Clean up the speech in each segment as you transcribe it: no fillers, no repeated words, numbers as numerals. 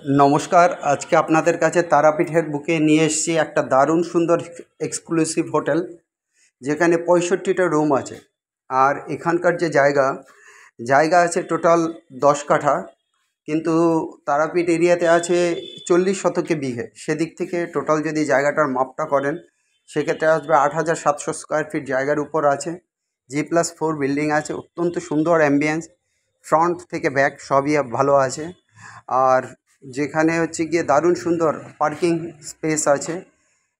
নমস্কার। আজকে আপনাদের কাছে তারাপীঠের বুকে নিয়ে এসেছি একটা দারুণ সুন্দর এক্সক্লুসিভ হোটেল, যেখানে 65টা রুম আছে। আর এখানকার যে জায়গা আছে টোটাল 10 কাঠা, কিন্তু তারাপীঠ এরিয়াতে আছে 40 শতকে বিঘে। সেদিক থেকে টোটাল যদি জায়গাটার মাপটা করেন, সেক্ষেত্রে আসবে 8,700 স্কোয়ার ফিট জায়গার উপর আছে। G+4 বিল্ডিং আছে, অত্যন্ত সুন্দর অ্যাম্বিয়েন্স, ফ্রন্ট থেকে ব্যাক সবই ভালো আছে। আর যেখানে হচ্ছে গিয়ে দারুণ সুন্দর পার্কিং স্পেস আছে,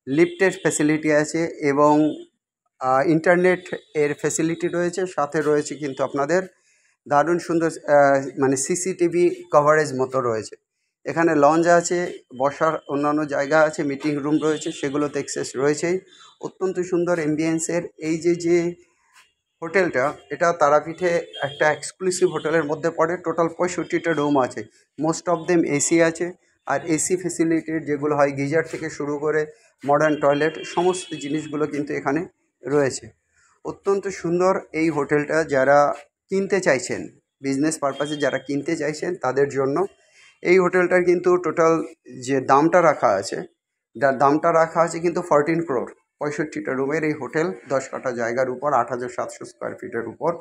লিফটের ফ্যাসিলিটি আছে এবং ইন্টারনেট এর ফ্যাসিলিটি রয়েছে। সাথে রয়েছে কিন্তু আপনাদের দারুণ সুন্দর মানে সিসিটিভি কভারেজ মতো রয়েছে। এখানে লঞ্চ আছে, বসার অন্যান্য জায়গা আছে, মিটিং রুম রয়েছে, সেগুলোতে অ্যাক্সেস রয়েছেই। অত্যন্ত সুন্দর অ্যাম্বিয়েন্সের এই যে হোটেলটা, এটা তারাপীঠে একটা এক্সক্লুসিভ হোটেলের মধ্যে পড়ে। টোটাল 65টা রুম আছে, মোস্ট অফ দেম এসি আছে। আর এসি ফেসিলিটির যেগুলো হয়, গিজার থেকে শুরু করে মডার্ন টয়লেট, সমস্ত জিনিসগুলো কিন্তু এখানে রয়েছে। অত্যন্ত সুন্দর এই হোটেলটা। যারা কিনতে চাইছেন, বিজনেস পারপাসে যারা কিনতে চাইছেন, তাদের জন্য এই হোটেলটার কিন্তু টোটাল যে দামটা রাখা আছে কিন্তু 14 crore। 65টা রুমের এই হোটেল, 10 কাঠা জায়গার উপর, 8,700 স্কোয়ার ফিটের উপর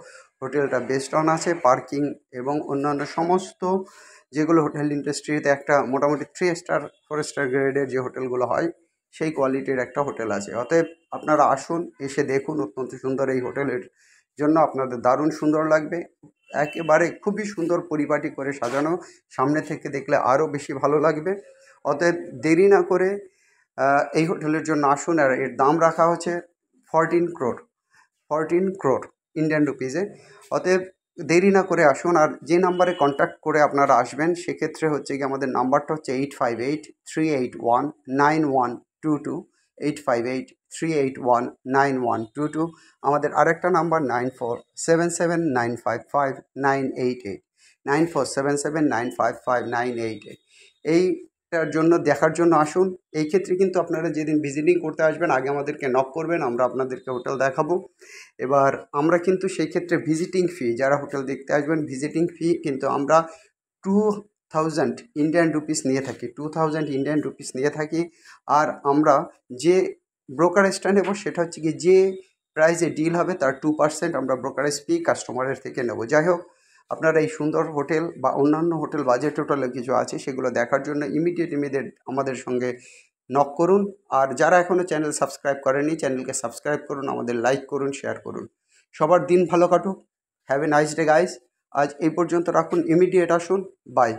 হোটেলটা বেস্ট অন আছে। পার্কিং এবং অন্যান্য সমস্ত যেগুলো হোটেল ইন্ডাস্ট্রিতে একটা মোটামুটি 3 স্টার 4 স্টার গ্রেডের যে হোটেলগুলো হয়, সেই কোয়ালিটির একটা হোটেল আছে। অতএব আপনারা আসুন, এসে দেখুন। অত্যন্ত সুন্দর এই হোটেলের জন্য আপনাদের দারুণ সুন্দর লাগবে। একেবারে খুবই সুন্দর পরিপাটি করে সাজানো, সামনে থেকে দেখলে আরও বেশি ভালো লাগবে। অতএব দেরি না করে এই হোটেলের জন্য আসুন। আর এর দাম রাখা হচ্ছে 14 crore ইন্ডিয়ান রুপিজে। অতএব দেরি না করে আসুন। আর যে নাম্বারে কন্ট্যাক্ট করে আপনারা আসবেন, সেক্ষেত্রে হচ্ছে কি, আমাদের নাম্বারটা হচ্ছে 8583819122, 8583819122। আমাদের আরেকটা নাম্বার 9477955988, 9477955988। এইটার জন্য দেখার জন্য আসুন। এই ক্ষেত্রে কিন্তু আপনারা যেদিন ভিজিটিং করতে আসবেন, আগে আমাদেরকে নক করবেন, আমরা আপনাদেরকে হোটেল দেখাবো। এবার আমরা কিন্তু সেই ক্ষেত্রে ভিজিটিং ফি, যারা হোটেল দেখতে আসবেন, ভিজিটিং ফি কিন্তু আমরা 2000 ইন্ডিয়ান রুপিস নিয়ে থাকি, 2000 ইন্ডিয়ান রুপিস নিয়ে থাকি। আর আমরা যে ব্রোকারেজটা নেব, সেটা হচ্ছে কি, যে প্রাইসে ডিল হবে তার 2% আমরা ব্রোকারেজ ফি কাস্টমারের থেকে নেব। যাই হোক, আপনারা এই সুন্দর হোটেল বা অন্যান্য হোটেল, বাজেট হোটেলে কিছু আছে, সেগুলো দেখার জন্য ইমিডিয়েট আমাদের সঙ্গে নক করুন। আর যারা এখনও চ্যানেল সাবস্ক্রাইব করেনি, চ্যানেলকে সাবস্ক্রাইব করুন, আমাদের লাইক করুন, শেয়ার করুন। সবার দিন ভালো কাটুক। Have a nice day guys. আজ এই পর্যন্ত রাখুন, ইমিডিয়েট আসুন। বাই।